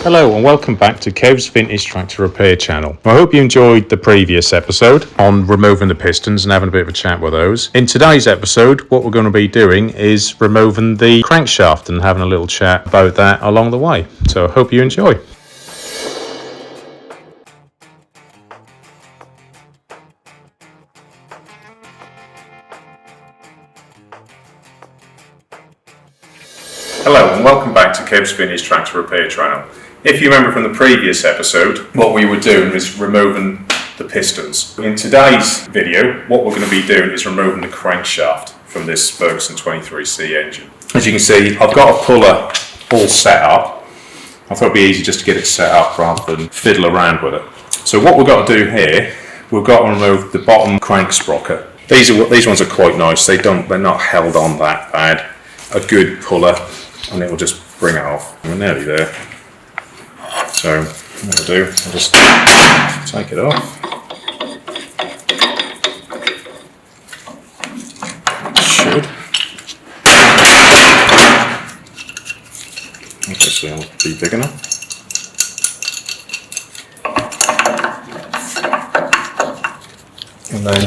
Hello and welcome back to Kev's Vintage Tractor Repair channel. I hope you enjoyed the previous episode on removing the pistons and having a bit of a chat with those. In today's episode, what we're going to be doing is removing the crankshaft and having a little chat about that along the way. So I hope you enjoy. Hello and welcome back to Kev's Vintage Tractor Repair channel. If you remember from the previous episode, what we were doing was removing the pistons. In today's video, what we're going to be doing is removing the crankshaft from this Ferguson 23C engine. As you can see, I've got a puller all set up. I thought it'd be easy just to get it set up rather than fiddle around with it. So what we've got to do here, we've got to remove the bottom crank sprocket. These ones are quite nice. They're not held on that bad. A good puller, and it will just bring it off. We're nearly there. So what I'll do, I'll just take it off. Should. Obviously it'll be big enough. And then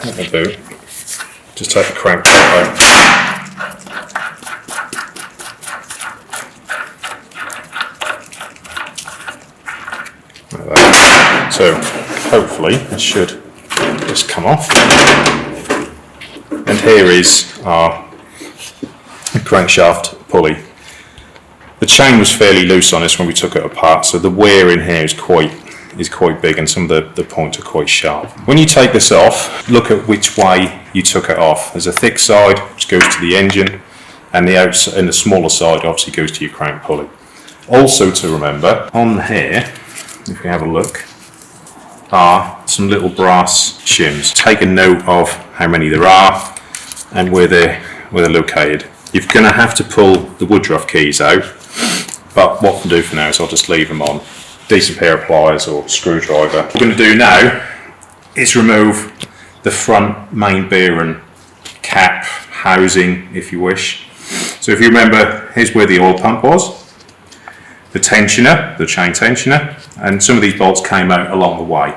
what I'll do, just take the crank out. So hopefully it should just come off. And here is our crankshaft pulley. The chain was fairly loose on this when we took it apart, so the wear in here is quite big, and some of the points are quite sharp. When you take this off, look at which way you took it off. There's a thick side which goes to the engine, and the outside and the smaller side obviously goes to your crank pulley. Also to remember, on here, if we have a look, are some little brass shims. Take a note of how many there are and where they're located. You're going to have to pull the woodruff keys out, but what I'll do for now is I'll just leave them on. Decent pair of pliers or screwdriver. What we're going to do now is remove the front main bearing cap housing, if you wish. So if you remember, here's where the oil pump was. The tensioner, the chain tensioner, and some of these bolts came out along the way.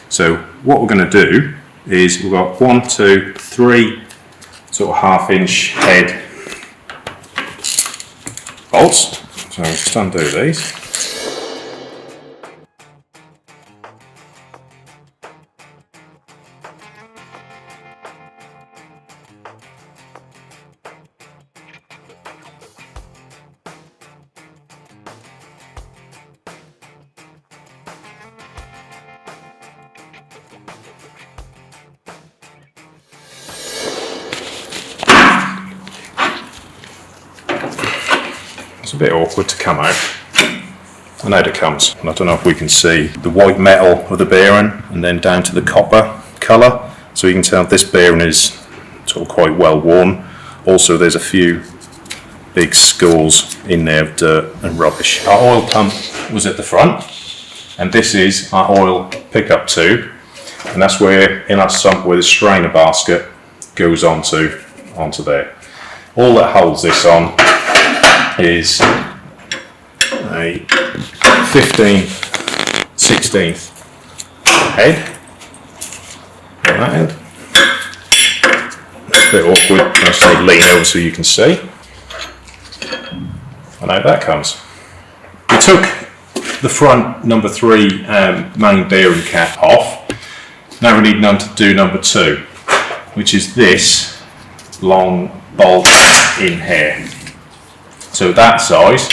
So what we're going to do is we've got 1, 2, 3 sort of half-inch head bolts. So I'll just undo these. It's a bit awkward to come out, and out it comes. And I don't know if we can see the white metal of the bearing and then down to the copper colour, so you can tell this bearing is sort of quite well worn. Also there's a few big schools in there of dirt and rubbish. Our oil pump was at the front, and this is our oil pickup tube, and that's where in our sump where the strainer basket goes onto there. All that holds this on is a 15/16 head. On that end. It's a bit awkward when I say lean over so you can see. And out that comes. We took the front number 3 main bearing cap off. Now we need to do number 2, which is this long bolt in here. So that size is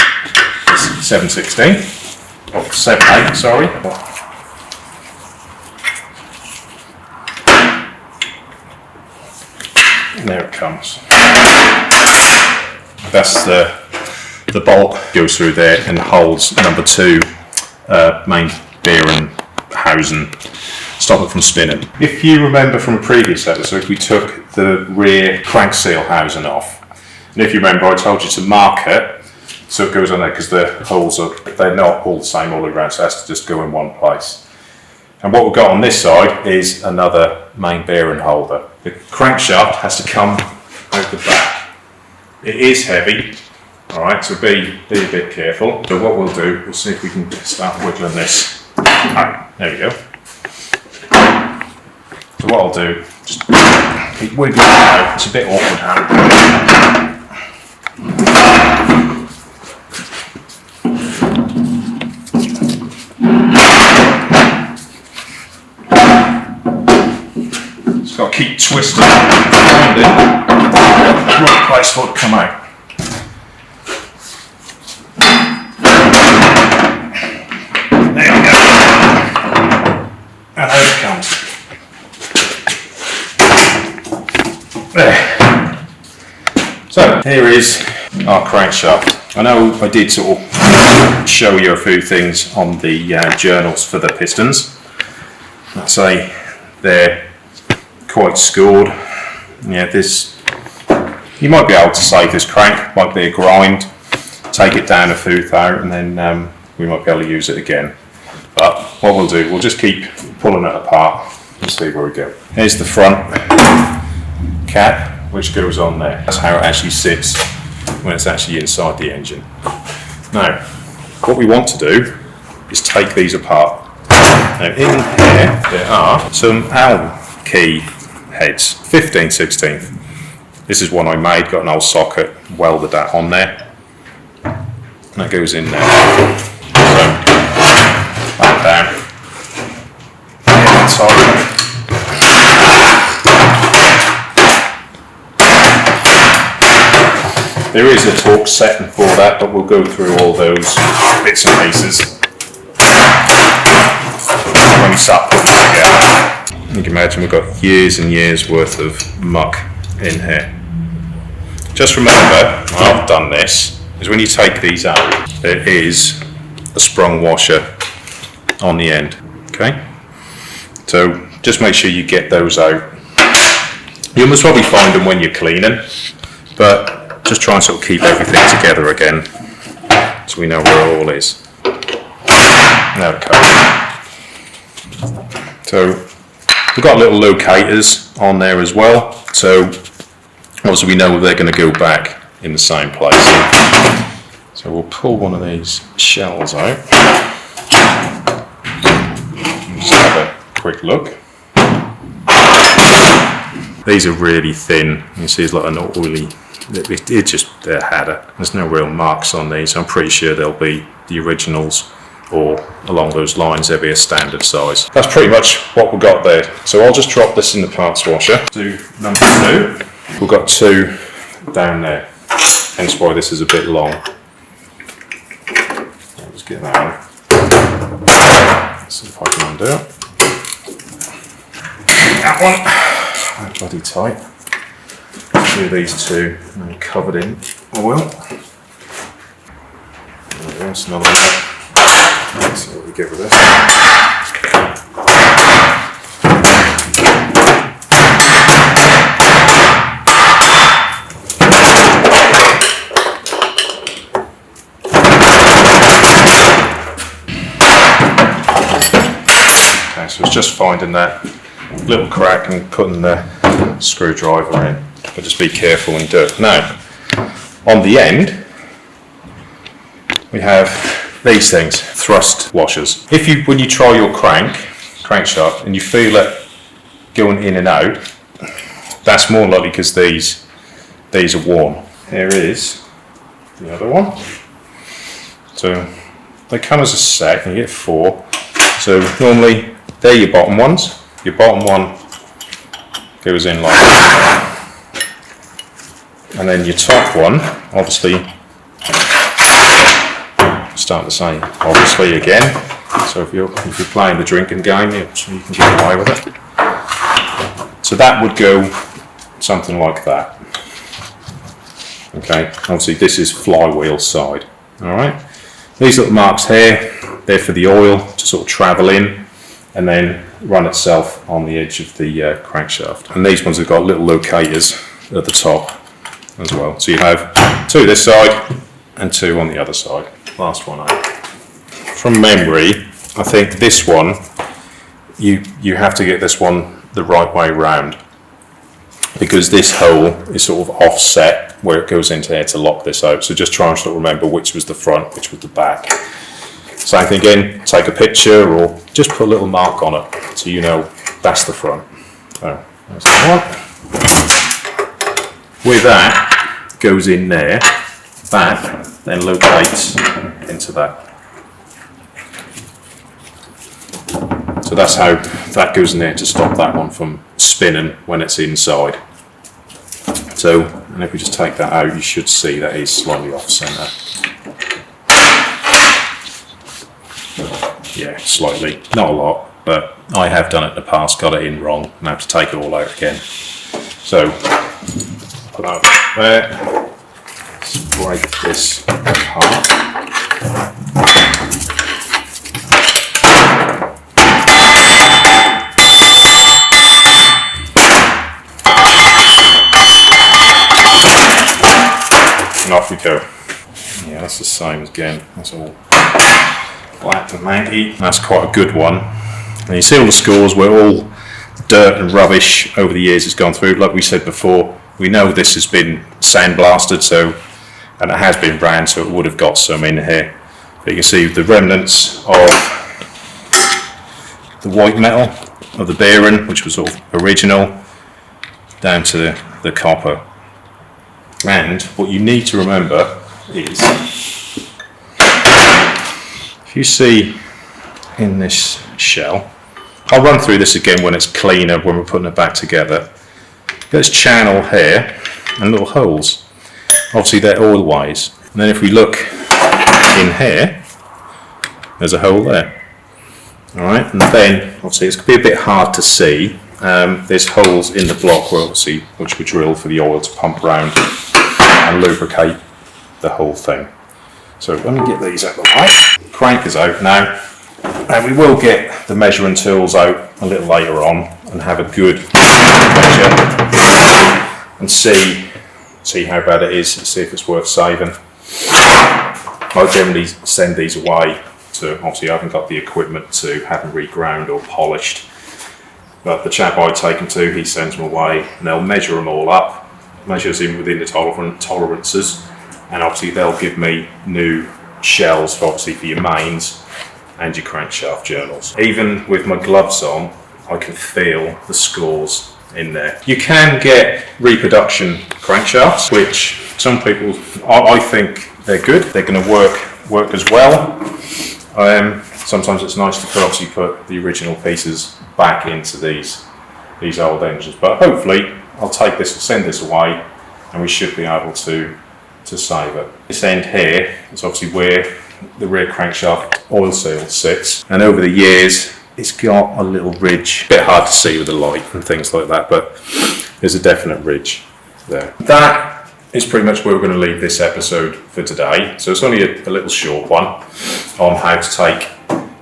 7/16, or 7/8, sorry. And there it comes. That's the bolt goes through there and holds number 2 main bearing housing, stop it from spinning. If you remember from a previous episode, we took the rear crank seal housing off. And if you remember, I told you to mark it so it goes on there, because the holes they're not all the same all the way around, so it has to just go in one place. And what we've got on this side is another main bearing holder. The crankshaft has to come out the back. It is heavy, Alright, so be a bit careful. So what we'll do, we'll see if we can start wiggling this. Ah, there we go. So what I'll do, just keep wiggling it out. It's a bit awkward hand. Just got to keep twisting around it. Right place for it to come out. There we go. And out it comes. There. So here is our crankshaft. I know I did sort of show you a few things on the journals for the pistons. I'd say they're quite scored. Yeah, this, you might be able to save this crank, might be a grind, take it down a few thou, and then we might be able to use it again. But what we'll do, we'll just keep pulling it apart and see where we go. Here's the front cap, which goes on there. That's how it actually sits when it's actually inside the engine. Now, what we want to do is take these apart. Now in here, there are some Allen key heads, 15/16. This is one I made, got an old socket, welded that on there. And that goes in there. So, back down. Yeah, tight. There is a torque setting for that, but we'll go through all those bits and pieces when we start putting it together. You can imagine we've got years and years worth of muck in here. Just remember, when I've done this, is when you take these out, there is a sprung washer on the end. Okay? So just make sure you get those out. You must probably find them when you're cleaning, but just try and sort of keep everything together again so we know where it all is. There we go. So we've got little locators on there as well, so obviously we know they're going to go back in the same place. So we'll pull one of these shells out. Just have a quick look. These are really thin. You see it's like an oily, it just, had it. There's no real marks on these. I'm pretty sure they'll be the originals, or along those lines they'll be a standard size. That's pretty much what we've got there. So I'll just drop this in the parts washer. To number 2. We've got 2 down there, hence why this is a bit long. I'll just get that on. Let's see if I can undo it. That one, oh, bloody tight. Do these 2 and then covered in oil. There we go, that's another one. Let's see what we get with this. Okay, so it's just finding that little crack and putting the screwdriver in. But just be careful and do it. Now, on the end, we have these things, thrust washers. If you, when you try your crankshaft, and you feel it going in and out, that's more likely because these are worn. Here is the other one. So they come as a set, and you get 4. So normally they're your bottom ones. Your bottom one goes in like that. And then your top one, obviously, start the same, obviously again. So if you're playing the drinking game, you can get away with it. So that would go something like that. Okay, obviously this is flywheel side. All right, these little marks here, they're for the oil to sort of travel in and then run itself on the edge of the crankshaft. And these ones have got little locators at the top as well. So you have 2 this side and 2 on the other side. Last one out. From memory, I think this one, you have to get this one the right way round, because this hole is sort of offset where it goes into here to lock this out. So just try and sort of remember which was the front, which was the back. Same thing again, take a picture or just put a little mark on it so you know that's the front. So that's the one. Where that goes in there, that then locates into that. So that's how that goes in there to stop that one from spinning when it's inside. So, and if we just take that out, you should see that is slightly off centre. Yeah, slightly, not a lot, but I have done it in the past, got it in wrong, and I have to take it all out again. So, put that there, let's break this apart. And off we go. Yeah, that's the same again, that's all black and manky. That's quite a good one. And you see all the scores where all dirt and rubbish over the years has gone through. Like we said before, we know this has been sandblasted, so, and it has been brown, so it would have got some in here. But you can see the remnants of the white metal of the bearing, which was all original, down to the copper. And what you need to remember is, if you see in this shell, I'll run through this again when it's cleaner, when we're putting it back together. There's channel here and little holes. Obviously they're oil-wise. And then if we look in here, there's a hole there. Alright, and then obviously it's going to be a bit hard to see. There's holes in the block where obviously, which we drill for the oil to pump around and lubricate the whole thing. So let me get these out of the way. Crank is out now, and we will get the measuring tools out a little later on and have a good measure and see how bad it is and see if it's worth saving. I generally send these away to, obviously I haven't got the equipment to have them reground or polished, but the chap I take them to, he sends them away and they'll measure them all up, measures in within the tolerances, and obviously they'll give me new shells for obviously for your mains and your crankshaft journals. Even with my gloves on, I can feel the scores in there. You can get reproduction crankshafts, which some people, I think they're good. They're going to work as well. Sometimes it's nice to obviously put the original pieces back into these old engines, but hopefully I'll take this, send this away, and we should be able to save it. This end here is obviously where the rear crankshaft oil seal sits, and over the years it's got a little ridge. A bit hard to see with the light and things like that, but there's a definite ridge there. That is pretty much where we're going to leave this episode for today. So it's only a little short one on how to take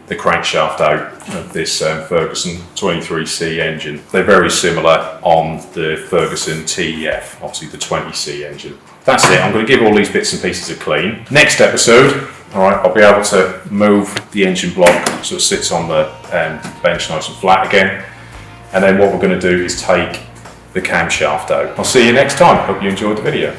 the crankshaft out of this Ferguson 23C engine. They're very similar on the Ferguson TEF, obviously the 20C engine. That's it. I'm going to give all these bits and pieces a clean. Next episode, alright, I'll be able to move the engine block so it sits on the bench nice and flat again. And then what we're going to do is take the camshaft out. I'll see you next time. Hope you enjoyed the video.